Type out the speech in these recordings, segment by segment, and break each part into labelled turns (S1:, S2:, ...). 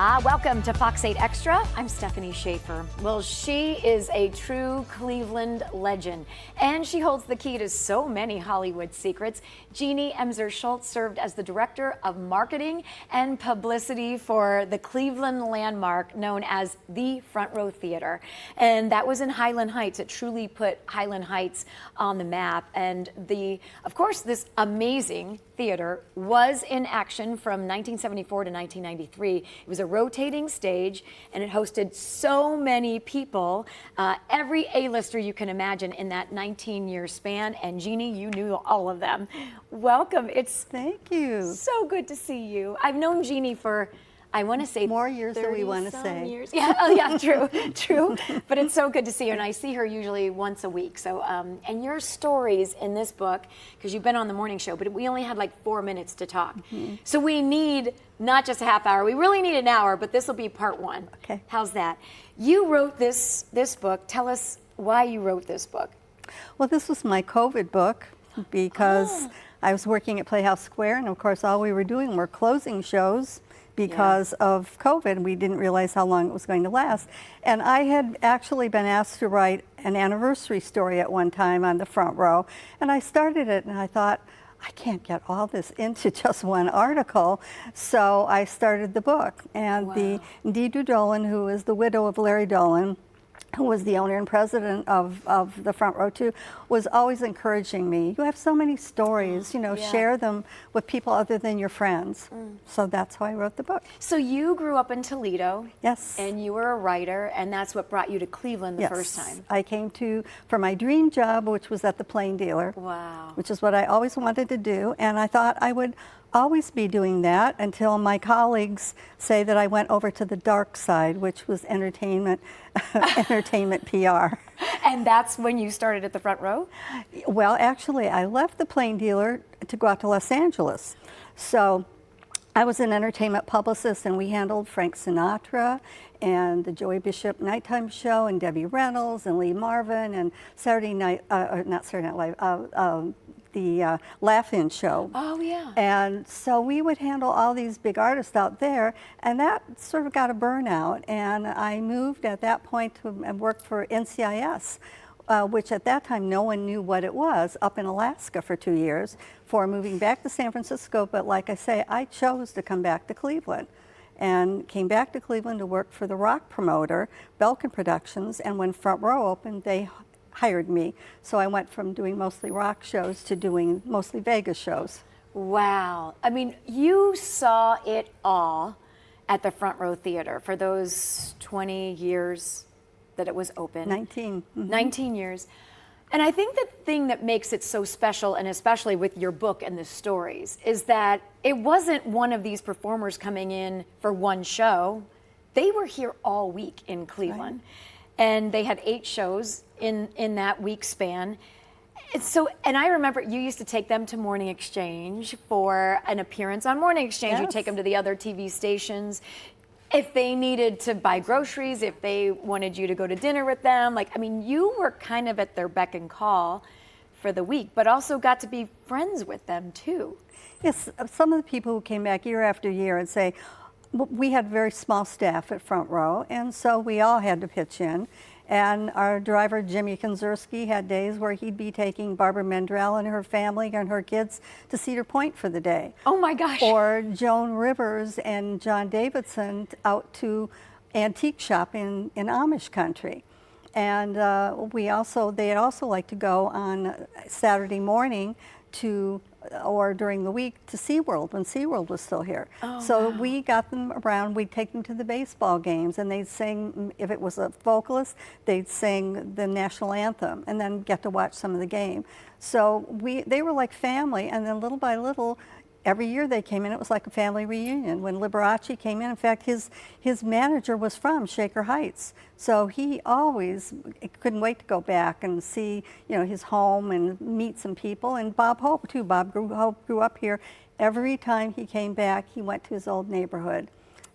S1: Welcome to Fox 8 Extra. I'm Stefani Schaefer. Well, she is a true Cleveland legend, and she holds the key to so many Hollywood secrets. Jeanne Emser Schultz served as the director of marketing and publicity for the Cleveland landmark known as the Front Row Theater. And that was in Highland Heights. It truly put Highland Heights on the map. And of course, this amazing theater was in action from 1974 to 1993. It was a rotating stage, and it hosted so many people, every A-lister you can imagine in that 19-year span. And Jeanne, you knew all of them. Welcome.
S2: Thank you.
S1: So good to see you. I've known Jeanne for, I want to say,
S2: more years than we want to say.
S1: Years. Yeah, oh yeah, true. But it's so good to see her, and I see her usually once a week. So, and your stories in this book, because you've been on the morning show, but we only had like 4 minutes to talk. Mm-hmm. So we need not just a half hour. We really need an hour, but this will be part one.
S2: Okay.
S1: How's that? You wrote this book. Tell us why you wrote this book.
S2: Well, this was my COVID book because I was working at Playhouse Square, and of course all we were doing were closing shows because of COVID. We didn't realize how long it was going to last. And I had actually been asked to write an anniversary story at one time on the Front Row, and I started it and I thought, I can't get all this into just one article, so I started the book. And Deidre Dolan, who is the widow of Larry Dolan, who was the owner and president of the Front Row too, was always encouraging me. You have so many stories, share them with people other than your friends. So that's how I wrote the book.
S1: So you grew up in Toledo.
S2: Yes.
S1: And you were a writer, and that's what brought you to Cleveland the first time.
S2: I came for my dream job, which was at the Plain Dealer.
S1: Wow.
S2: Which is what I always wanted to do, and I thought I would always be doing that until my colleagues say that I went over to the dark side, which was entertainment PR.
S1: And that's when you started at the Front Row?
S2: Well, actually, I left the Plain Dealer to go out to Los Angeles. So I was an entertainment publicist, and we handled Frank Sinatra and the Joey Bishop Nighttime Show and Debbie Reynolds and Lee Marvin and Saturday Night, not Saturday Night Live, the Laugh-In show.
S1: Oh, yeah.
S2: And so we would handle all these big artists out there, and that sort of got a burnout. And I moved at that point to work for NCIS, which at that time no one knew what it was, up in Alaska for 2 years, for moving back to San Francisco. But like I say, I chose to come back to Cleveland, and came back to Cleveland to work for the rock promoter, Belkin Productions. And when Front Row opened, they hired me. So I went from doing mostly rock shows to doing mostly Vegas shows.
S1: Wow. I mean, you saw it all at the Front Row Theater for those 20 years that it was open.
S2: 19. Mm-hmm.
S1: 19 years. And I think the thing that makes it so special, and especially with your book and the stories, is that it wasn't one of these performers coming in for one show. They were here all week in Cleveland. Right. And they had 8 shows in that week span. And I remember you used to take them to Morning Exchange for an appearance on Morning Exchange. Yes. You'd take them to the other TV stations. If they needed to buy groceries, if they wanted you to go to dinner with them. You were kind of at their beck and call for the week, but also got to be friends with them too.
S2: Yes, some of the people who came back year after year and say, we had very small staff at Front Row, and so we all had to pitch in. And our driver, Jimmy Konzerski, had days where he'd be taking Barbara Mendrell and her family and her kids to Cedar Point for the day.
S1: Oh my gosh.
S2: Or Joan Rivers and John Davidson out to antique shop in Amish country. And they also like to go on Saturday morning or during the week to SeaWorld when SeaWorld was still here.
S1: Oh,
S2: so
S1: wow.
S2: We got them around. We'd take them to the baseball games, and they'd sing, if it was a vocalist, they'd sing the national anthem and then get to watch some of the game. So they were like family, and then little by little, every year they came in, it was like a family reunion. When Liberace came in fact, his manager was from Shaker Heights. So he always couldn't wait to go back and see, his home and meet some people. And Bob Hope too. Bob Hope grew up here. Every time he came back, he went to his old neighborhood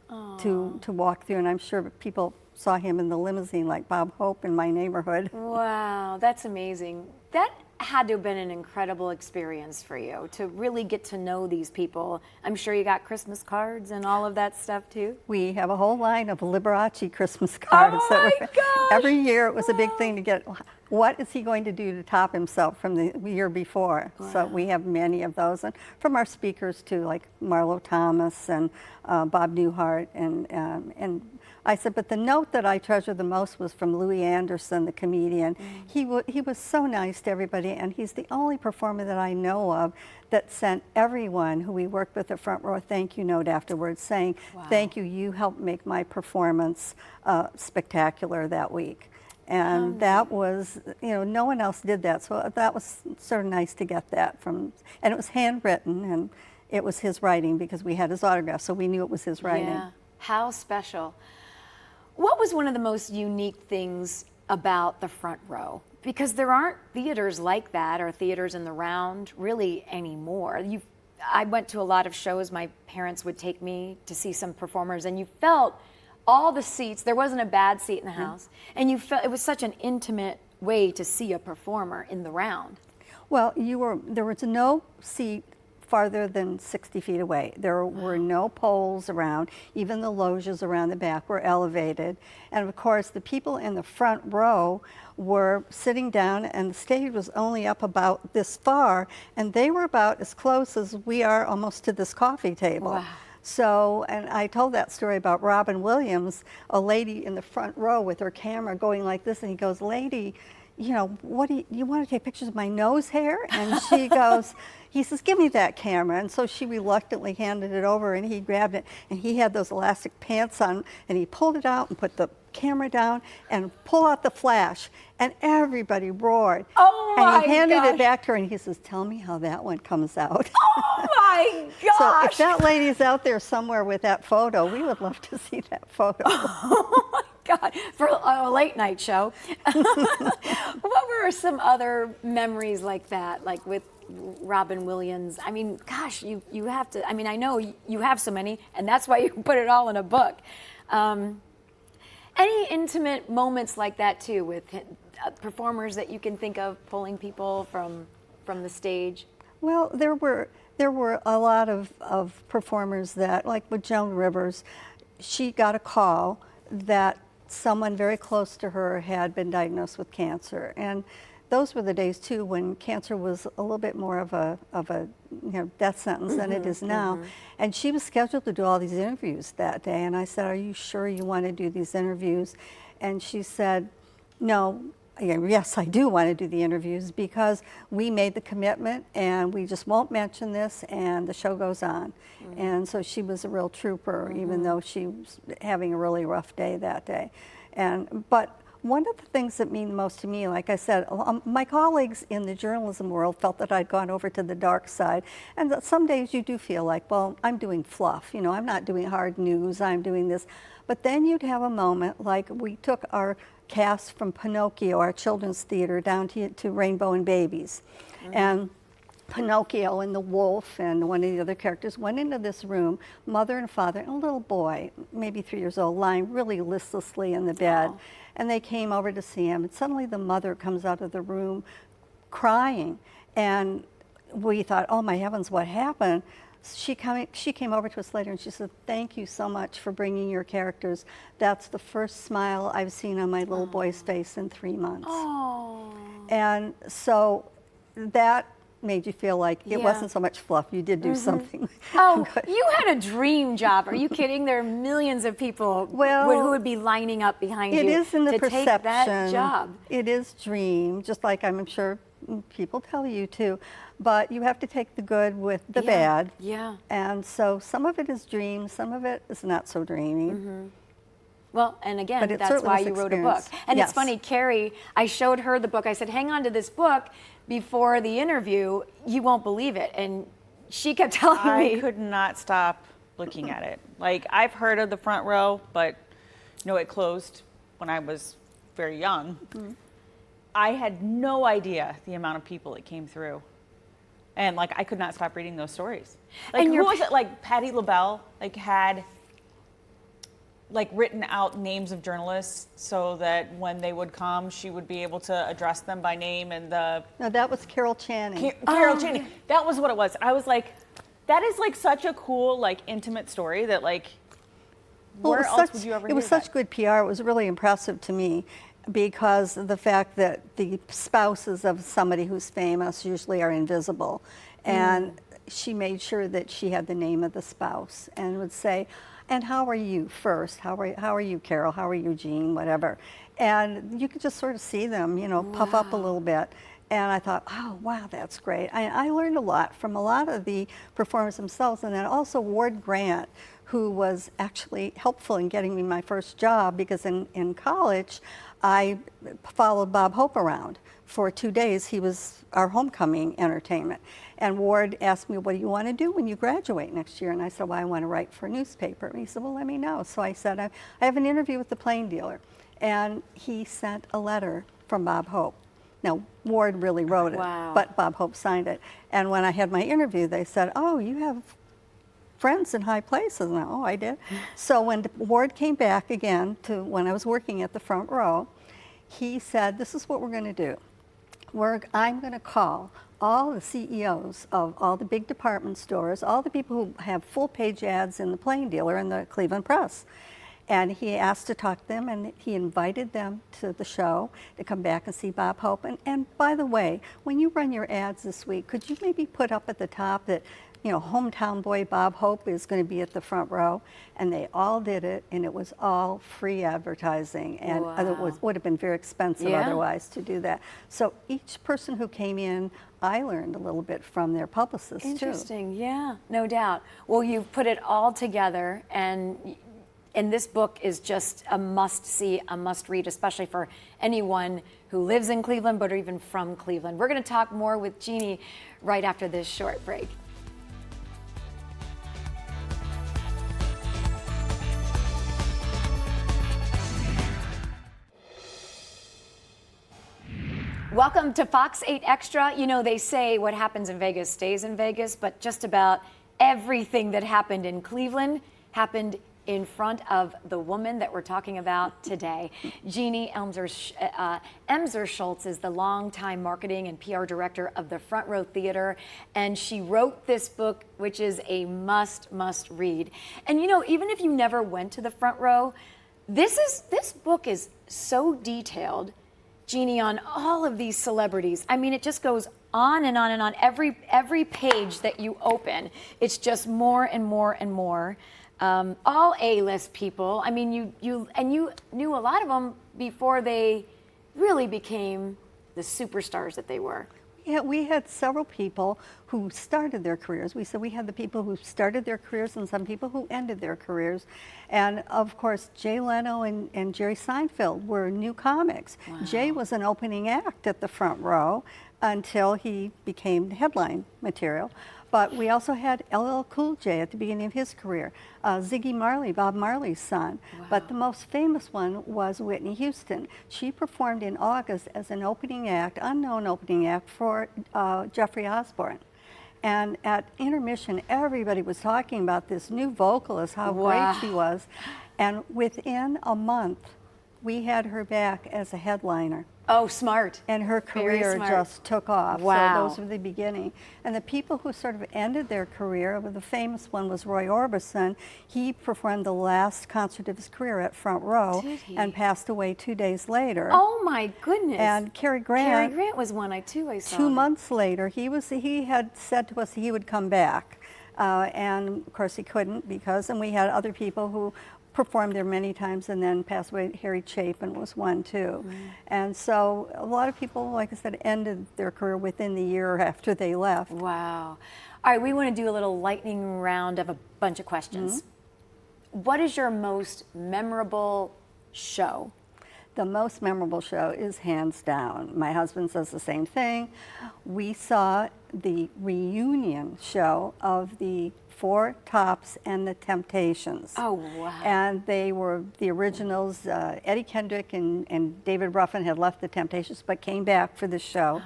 S2: to walk through. And I'm sure people saw him in the limousine like Bob Hope in my neighborhood.
S1: Wow, that's amazing. That had to have been an incredible experience for you to really get to know these people. I'm sure you got Christmas cards and all of that stuff too.
S2: We have a whole line of Liberace Christmas cards.
S1: Oh my gosh!
S2: Every year it was a big thing to get, what is he going to do to top himself from the year before?
S1: Wow.
S2: So we have many of those. And from our speakers too, like Marlo Thomas and Bob Newhart. And I said, but the note that I treasure the most was from Louis Anderson, the comedian. He was so nice to everybody, and he's the only performer that I know of that sent everyone who we worked with at Front Row a thank you note afterwards saying, thank you, you helped make my performance spectacular that week. And that was, no one else did that, so that was sort of nice to get that from, and it was handwritten, and it was his writing because we had his autograph, so we knew it was his writing.
S1: Yeah, how special. What was one of the most unique things about the Front Row? Because there aren't theaters like that or theaters in the round really anymore. I went to a lot of shows. My parents would take me to see some performers, and you felt all the seats. There wasn't a bad seat in the house, and you felt it was such an intimate way to see a performer in the round.
S2: Well, there was no seat farther than 60 feet away. There were no poles around. Even the loges around the back were elevated. And of course, the people in the front row were sitting down, and the stage was only up about this far, and they were about as close as we are almost to this coffee table.
S1: Wow.
S2: So, and I told that story about Robin Williams, a lady in the front row with her camera going like this, and he goes, lady, what do you want to take pictures of my nose hair? And she goes, he says, give me that camera. And so she reluctantly handed it over, and he grabbed it, and he had those elastic pants on, and he pulled it out and put the camera down and pulled out the flash, and everybody roared.
S1: Oh my
S2: And he handed
S1: gosh.
S2: it back to her, and he says, tell me how that one comes out.
S1: Oh my gosh!
S2: So if that lady's out there somewhere with that photo, we would love to see that photo.
S1: Oh my God, for a late night show. What were some other memories like that, like with Robin Williams? I mean, gosh, you have to, I know you have so many, and that's why you put it all in a book. Any intimate moments like that too with performers that you can think of pulling people from the stage?
S2: Well, there were a lot of performers that, like with Joan Rivers, she got a call that someone very close to her had been diagnosed with cancer, and those were the days too when cancer was a little bit more of a death sentence than it is now. And she was scheduled to do all these interviews that day, and I said, are you sure you want to do these interviews? And she said, no. Yes, I do want to do the interviews because we made the commitment and we just won't mention this, and the show goes on. And so she was a real trooper, even though she was having a really rough day that day. But one of the things that mean the most to me, like I said, my colleagues in the journalism world felt that I'd gone over to the dark side. And that some days you do feel like, well, I'm doing fluff. I'm not doing hard news, I'm doing this. But then you'd have a moment like we took our cast from Pinocchio, our children's theater, down to Rainbow and Babies. And Pinocchio and the wolf and one of the other characters went into this room, mother and father, and a little boy, maybe 3 years old, lying really listlessly in the bed. Oh. And they came over to see him, and suddenly the mother comes out of the room crying. And we thought, oh my heavens, what happened? She came over to us later and she said, thank you so much for bringing your characters. That's the first smile I've seen on my little boy's face in 3 months.
S1: Oh.
S2: And so that made you feel like it wasn't so much fluff. You did do something.
S1: Oh, you had a dream job. Are you kidding? There are millions of people who would be lining up behind you
S2: it is in the
S1: to
S2: perception.
S1: take that job.
S2: It is dream, just like I'm sure people tell you to. But you have to take the good with the bad.
S1: Yeah.
S2: And so some of it is dream, some of it is not so dreamy.
S1: Well, and again, that's why you wrote a book. And it's funny, Carrie, I showed her the book. I said, hang on to this book before the interview. You won't believe it. And she kept telling me.
S3: I could not stop looking at it. Like, I've heard of the Front Row, but it closed when I was very young. I had no idea the amount of people that came through. And like, I could not stop reading those stories. Like, who was it? Like Patti LaBelle, like written out names of journalists so that when they would come, she would be able to address them by name and the.
S2: No, that was Carol Channing.
S3: Carol Channing. That was what it was. I was like, that is like such a cool, like intimate story that like, where else would you ever hear that?
S2: It was such good PR. It was really impressive to me because of the fact that the spouses of somebody who's famous usually are invisible. And she made sure that she had the name of the spouse and would say, and how are you first? How are you, Carol? How are you, Jeanne? Whatever. And you could just sort of see them, you know, puff up a little bit. And I thought, oh, wow, that's great. I learned a lot from a lot of the performers themselves. And then also Ward Grant, who was actually helpful in getting me my first job, because in college, I followed Bob Hope around. For 2 days, he was our homecoming entertainment. And Ward asked me, what do you want to do when you graduate next year? And I said, well, I want to write for a newspaper. And he said, well, let me know. So I said, I have an interview with the Plain Dealer. And he sent a letter from Bob Hope. Now, Ward really wrote it, but Bob Hope signed it. And when I had my interview, they said, oh, you have friends in high places. And I did. So when Ward came back again to when I was working at the front row, he said, this is what we're going to do. I'm going to call all the CEOs of all the big department stores, all the people who have full-page ads in the Plain Dealer and the Cleveland Press. And he asked to talk to them, and he invited them to the show to come back and see Bob Hope. And by the way, when you run your ads this week, could you maybe put up at the top that, you know, hometown boy Bob Hope is going to be at the front row? And they all did it, and it was all free advertising. And it would have been very expensive otherwise to do that. So each person who came in, I learned a little bit from their publicists too.
S1: Interesting, yeah, no doubt. Well, you've put it all together, and this book is just a must-see, a must-read, especially for anyone who lives in Cleveland, but even from Cleveland. We're going to talk more with Jeanne right after this short break. Welcome to Fox 8 Extra. You know, they say what happens in Vegas stays in Vegas, but just about everything that happened in Cleveland happened in front of the woman that we're talking about today. Jeanne Emser Schultz is the longtime marketing and PR director of the Front Row Theater, and she wrote this book, which is a must read. And you know, even if you never went to the Front Row, this book is so detailed, Jeanne, on all of these celebrities. I mean, it just goes on and on and on. Every page that you open, it's just more and more and more. All A-list people. I mean, you knew a lot of them before they really became the superstars that they were.
S2: Yeah, we had several people who started their careers. We said we had the people who started their careers and some people who ended their careers. And of course, Jay Leno and Jerry Seinfeld were new comics. Wow. Jay was an opening act at the Front Row until he became headline material. But we also had LL Cool J at the beginning of his career, Ziggy Marley, Bob Marley's son. Wow. But the most famous one was Whitney Houston. She performed in August as an opening act, unknown opening act for Jeffrey Osborne. And at intermission, everybody was talking about this new vocalist, how great she was. And within a month, we had her back as a headliner.
S1: Oh, smart.
S2: And her career just took off.
S1: Wow.
S2: So those were the beginning. And the people who sort of ended their career, the famous one was Roy Orbison. He performed the last concert of his career at Front Row and passed away 2 days later.
S1: Oh my goodness.
S2: And Cary Grant.
S1: Cary Grant was one I saw.
S2: 2 months later, he had said to us he would come back. And of course he couldn't and we had other people who performed there many times and then passed away. Harry Chapin was one too. And so a lot of people, like I said, ended their career within the year after they left.
S1: Wow. All right, we want to do a little lightning round of a bunch of questions. What is your most memorable show?
S2: The most memorable show is hands down. My husband says the same thing. We saw the reunion show of the Four Tops and the Temptations.
S1: Oh, wow.
S2: And they were the originals. Eddie Kendrick and David Ruffin had left the Temptations but came back for the show.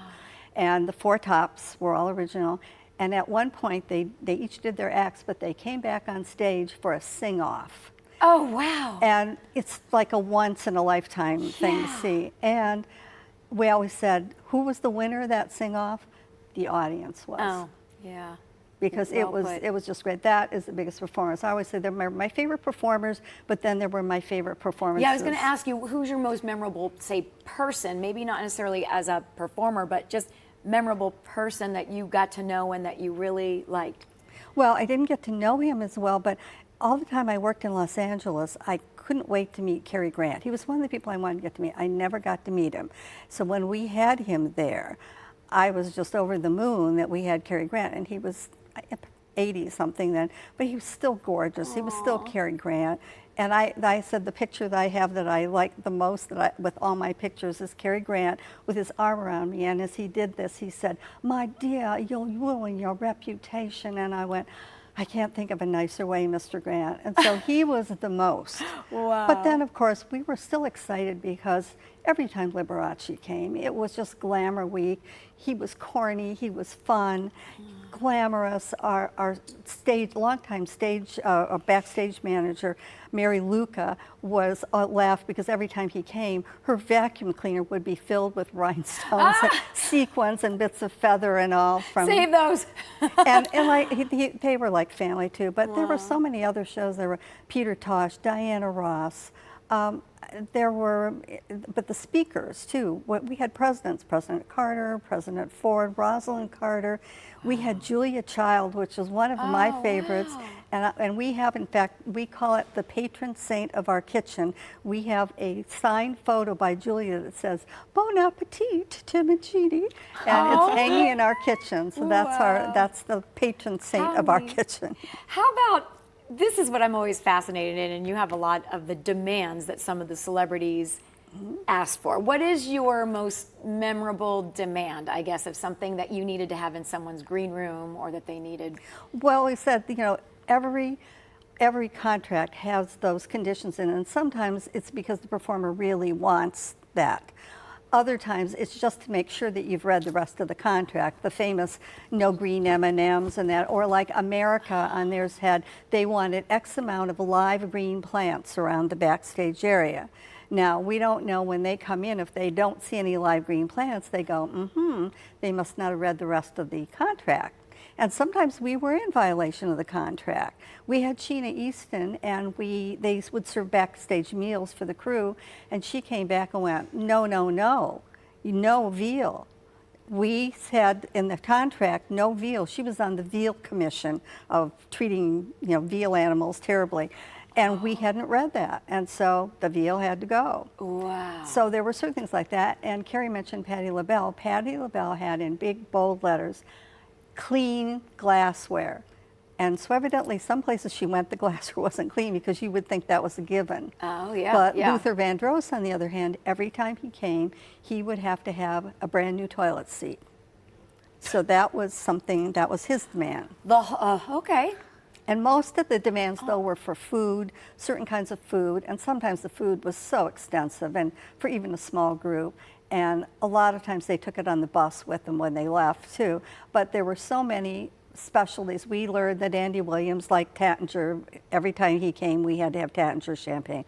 S2: And the Four Tops were all original. And at one point, they each did their acts, but they came back on stage for a sing-off.
S1: Oh, wow.
S2: And it's like a once in a lifetime thing to see. And we always said, who was the winner of that sing-off? The audience was.
S1: Oh, yeah.
S2: Because
S1: Well
S2: it was just great. That is the biggest performance. I always say they're my favorite performers, but then there were my favorite performances.
S1: Yeah, I was going to ask you, who's your most memorable, say, person? Maybe not necessarily as a performer, but just memorable person that you got to know and that you really liked.
S2: Well, I didn't get to know him as well, but all the time I worked in Los Angeles, I couldn't wait to meet Cary Grant. He was one of the people I wanted to get to meet. I never got to meet him. So when we had him there, I was just over the moon that we had Cary Grant, and he was 80-something then, but he was still gorgeous. Aww. He was still Cary Grant. And I said the picture that I have that I like the most with all my pictures is Cary Grant with his arm around me. And as he did this, he said, "My dear, you'll ruin your reputation." And I went, "I can't think of a nicer way, Mr. Grant." And so he was the most.
S1: Wow.
S2: But then, of course, we were still excited because every time Liberace came, it was just glamour week. He was corny, he was fun, glamorous. Our longtime backstage manager, Mary Luca, was laughed because every time he came, her vacuum cleaner would be filled with rhinestones, and sequins, and bits of feather and all.
S1: Save those.
S2: and they were like family too. But there were so many other shows. There were Peter Tosh, Diana Ross. But the speakers too. We had presidents: President Carter, President Ford, Rosalind Carter. We had Julia Child, which was one of my favorites.
S1: Wow.
S2: And we have, in fact, we call it the patron saint of our kitchen. We have a signed photo by Julia that says, "Bon appetit, Tim and Jeanne," and it's hanging in our kitchen. So that's the patron saint of our kitchen.
S1: How about, this is what I'm always fascinated in, and you have a lot of the demands that some of the celebrities ask for. What is your most memorable demand, I guess, of something that you needed to have in someone's green room or that they needed?
S2: Well, we said, every contract has those conditions in it, and sometimes it's because the performer really wants that. Other times it's just to make sure that you've read the rest of the contract, the famous no green M&Ms and that, or like America on theirs had, they wanted X amount of live green plants around the backstage area. Now, we don't know when they come in, if they don't see any live green plants, they go, they must not have read the rest of the contract. And sometimes we were in violation of the contract. We had Sheena Easton, and they would serve backstage meals for the crew, and she came back and went, no, no, no, no veal. We said in the contract, no veal. She was on the veal commission of treating veal animals terribly. And we hadn't read that, and so the veal had to go.
S1: Wow.
S2: So there were certain things like that, and Carrie mentioned Patti LaBelle. Patti LaBelle had in big, bold letters, clean glassware. And so evidently some places she went, the glassware wasn't clean because you would think that was a given.
S1: Oh, yeah.
S2: But Luther Vandross, on the other hand, every time he came, he would have to have a brand new toilet seat. So that was something, that was his demand.
S1: Okay.
S2: And most of the demands, though, were for food, certain kinds of food, and sometimes the food was so extensive, and for even a small group. And a lot of times they took it on the bus with them when they left, too. But there were so many specialties. We learned that Andy Williams liked Tattinger. Every time he came, we had to have Tattinger champagne.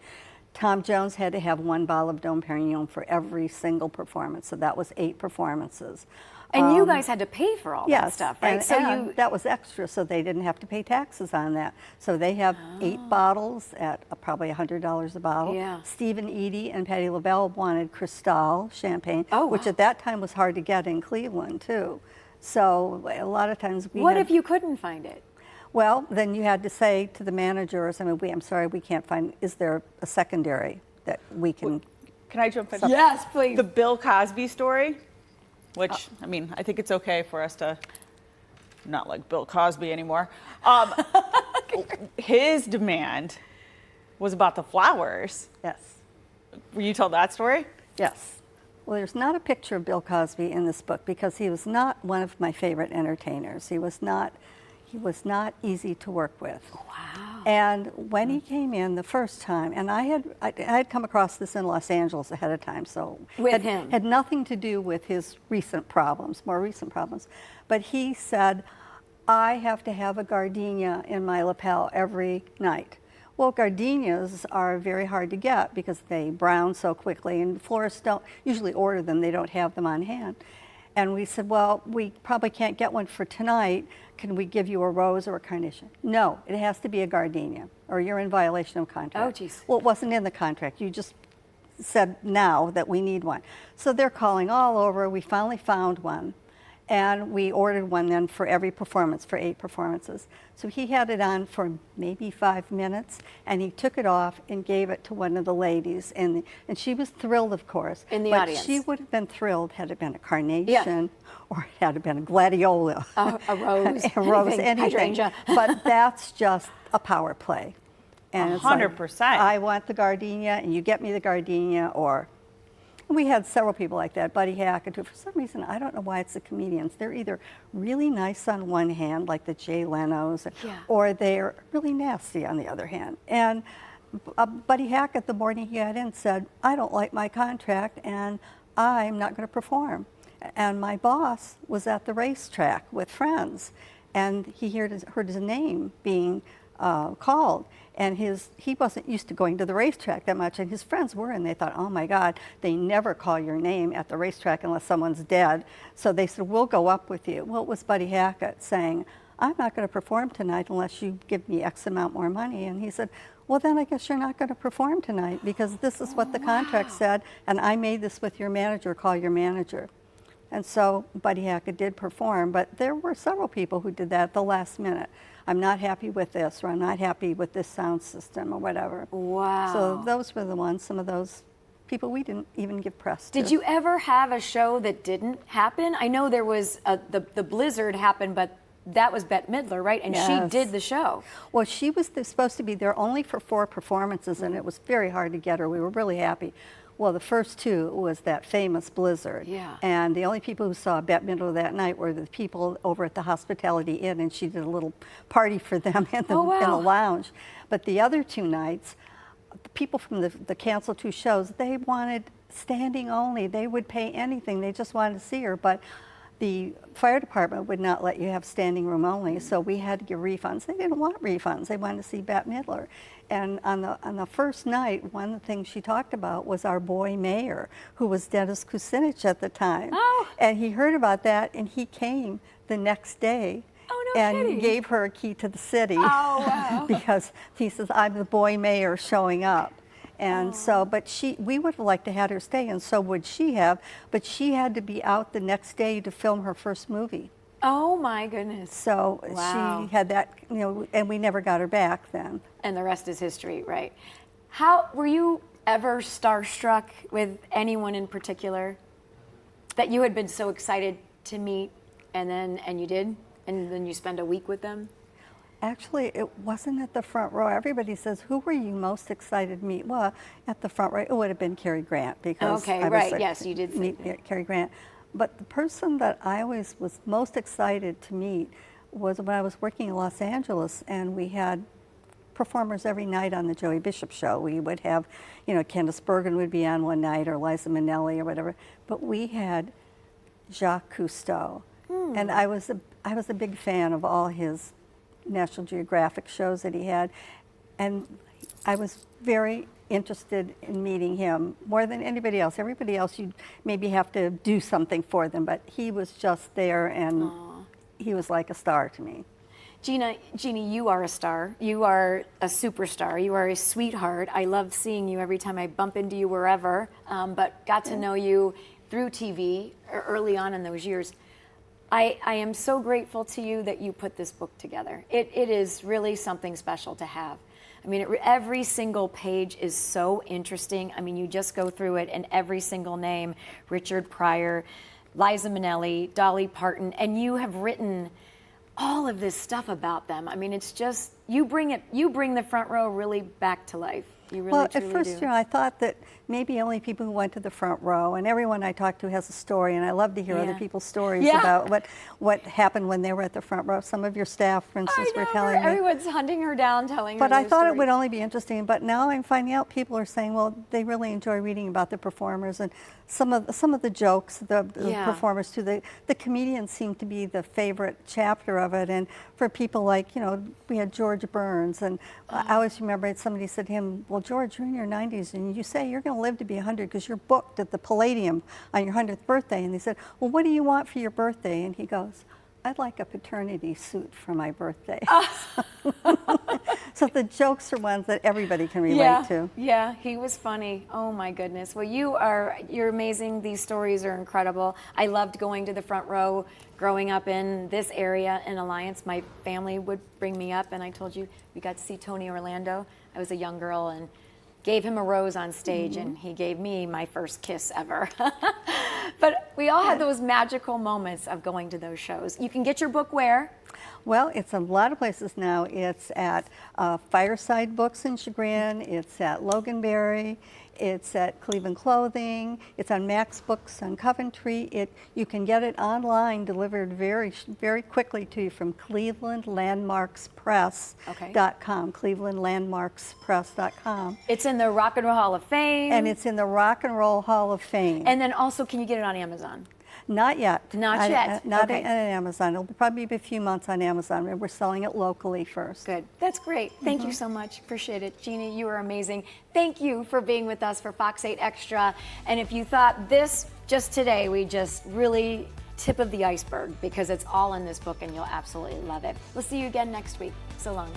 S2: Tom Jones had to have 1 bottle of Dom Perignon for every single performance, so that was 8 performances.
S1: And you guys had to pay for all that stuff, right?
S2: And that was extra, so they didn't have to pay taxes on that. So they have 8 bottles at probably $100 a bottle.
S1: Yeah.
S2: Stephen Eady and Patti LaBelle wanted Cristal champagne, which
S1: wow.
S2: at that time was hard to get in Cleveland, too. So a lot of times
S1: What if you couldn't find it?
S2: Well, then you had to say to the managers, I'm sorry, we can't find, is there a secondary that we can...
S3: Can I jump in?
S1: Yes, please.
S3: The Bill Cosby story, which, I think it's okay for us to not like Bill Cosby anymore. His demand was about the flowers.
S2: Yes.
S3: Will you tell that story?
S2: Yes. Well, there's not a picture of Bill Cosby in this book because he was not one of my favorite entertainers. He was not easy to work with.
S1: Wow.
S2: And when he came in the first time, and I had come across this in Los Angeles ahead of time, so had nothing to do with his more recent problems. But he said, I have to have a gardenia in my lapel every night. Well, gardenias are very hard to get because they brown so quickly, and florists don't usually order them. They don't have them on hand. And we said, well, we probably can't get one for tonight. Can we give you a rose or a carnation? No, it has to be a gardenia, or you're in violation of contract.
S1: Oh, geez.
S2: Well, it wasn't in the contract. You just said now that we need one. So they're calling all over. We finally found one. And we ordered one then for every performance, for 8 performances. So he had it on for maybe 5 minutes, and he took it off and gave it to one of the ladies. And she was thrilled, of course.
S1: In the
S2: but
S1: audience.
S2: She would have been thrilled had it been a carnation or had it been a gladiola.
S1: A rose.
S2: A rose, anything.
S1: Hydrangea.
S2: But that's just a power play. And it's like,
S3: 100%.
S2: I want the gardenia, and you get me the gardenia, or... We had several people like that, Buddy Hackett, who for some reason, I don't know why it's the comedians, they're either really nice on one hand, like the Jay Leno's, or they're really nasty on the other hand. And Buddy Hackett, the morning he got in, said, I don't like my contract and I'm not going to perform. And my boss was at the racetrack with friends, and he heard his name being called. And he wasn't used to going to the racetrack that much, and his friends were, and they thought, oh my God, they never call your name at the racetrack unless someone's dead. So they said, we'll go up with you. Well, it was Buddy Hackett saying, I'm not going to perform tonight unless you give me X amount more money. And he said, well, then I guess you're not going to perform tonight because this is what the contract said, and I made this with your manager, call your manager. And so Buddy Hackett did perform, but there were several people who did that at the last minute. I'm not happy with this, or I'm not happy with this sound system, or whatever.
S1: Wow.
S2: So those were the ones, some of those people we didn't even give press to.
S1: Did you ever have a show that didn't happen? I know there was the blizzard happened, but that was Bette Midler, right? And she did the show.
S2: Well, she was supposed to be there only for 4 performances, and it was very hard to get her. We were really happy. Well, the first 2 was that famous blizzard.
S1: Yeah.
S2: And the only people who saw Bette Midler that night were the people over at the Hospitality Inn, and she did a little party for them in the lounge. But the other 2 nights, the people from the canceled 2 shows, they wanted standing only. They would pay anything. They just wanted to see her. But the fire department would not let you have standing room only, so we had to give refunds. They didn't want refunds. They wanted to see Bette Midler. And on the first night, one of the things she talked about was our boy mayor, who was Dennis Kucinich at the time.
S1: Oh.
S2: And he heard about that, and he came the next day and gave her a key to the city.
S1: Oh, wow.
S2: Because he says, I'm the boy mayor showing up. And so, but we would have liked to have her stay, and so would she have, but she had to be out the next day to film her first movie.
S1: Oh my goodness.
S2: So she had that, and we never got her back then.
S1: And the rest is history, right? How were you ever starstruck with anyone in particular that you had been so excited to meet, and you did, and then you spend a week with them?
S2: Actually, it wasn't at the front row. Everybody says, who were you most excited to meet? Well, at the front row, it would have been Cary Grant, because I was
S1: yes, you did
S2: meet Cary Grant. But the person that I always was most excited to meet was when I was working in Los Angeles, and we had performers every night on the Joey Bishop show. We would have, Candice Bergen would be on one night, or Liza Minnelli or whatever. But we had Jacques Cousteau, and I was a big fan of all his National Geographic shows that he had, and I was very interested in meeting him more than anybody else. Everybody else, you'd maybe have to do something for them, but he was just there, and he was like a star to me.
S1: Jeanne, you are a star. You are a superstar. You are a sweetheart. I love seeing you every time I bump into you wherever, but got to know you through TV early on in those years. I am so grateful to you that you put this book together. It is really something special to have. I mean, every single page is so interesting. I mean, you just go through it, and every single name, Richard Pryor, Liza Minnelli, Dolly Parton, and you have written all of this stuff about them. I mean, it's just, you bring the front row really back to life. You really,
S2: well,
S1: truly
S2: at first,
S1: do.
S2: I thought that maybe only people who went to the front row, and everyone I talked to has a story, and I love to hear other people's stories about what happened when they were at the front row. Some of your staff, for instance, were telling me.
S1: Everyone's hunting her down, telling her
S2: But I thought
S1: stories.
S2: it would only be interesting, but now I'm finding out people are saying, well, they really enjoy reading about the performers, and some of the jokes, the performers too. The comedians seem to be the favorite chapter of it, and for people like, we had George George Burns. And I always remember somebody said to him, well, George, you're in your 90s and you say you're going to live to be 100 because you're booked at the Palladium on your 100th birthday. And they said, well, what do you want for your birthday? And he goes, I'd like a paternity suit for my birthday. So the jokes are ones that everybody can relate to.
S1: Yeah, he was funny. Oh my goodness. Well, you're amazing. These stories are incredible. I loved going to the front row growing up in this area in Alliance. My family would bring me up, and I told you we got to see Tony Orlando. I was a young girl and gave him a rose on stage, and he gave me my first kiss ever. But we all had those magical moments of going to those shows. You can get your book where?
S2: Well, it's a lot of places now. It's at Fireside Books in Chagrin. It's at Loganberry. It's at Cleveland Clothing. It's on Max Books on Coventry. You can get it online, delivered very, very quickly to you from ClevelandLandmarksPress.com. ClevelandLandmarksPress.com.
S1: It's in the Rock and Roll Hall of Fame.
S2: And it's in the Rock and Roll Hall of Fame.
S1: And then also, can you get it on Amazon?
S2: Not yet.
S1: Not yet.
S2: Not
S1: Okay.
S2: on Amazon. It'll probably be a few months on Amazon. We're selling it locally first.
S1: Good. That's great. Thank you so much. Appreciate it. Jeanne, you are amazing. Thank you for being with us for Fox 8 Extra. And if you thought this just today, we just really tip of the iceberg, because it's all in this book and you'll absolutely love it. We'll see you again next week. So long.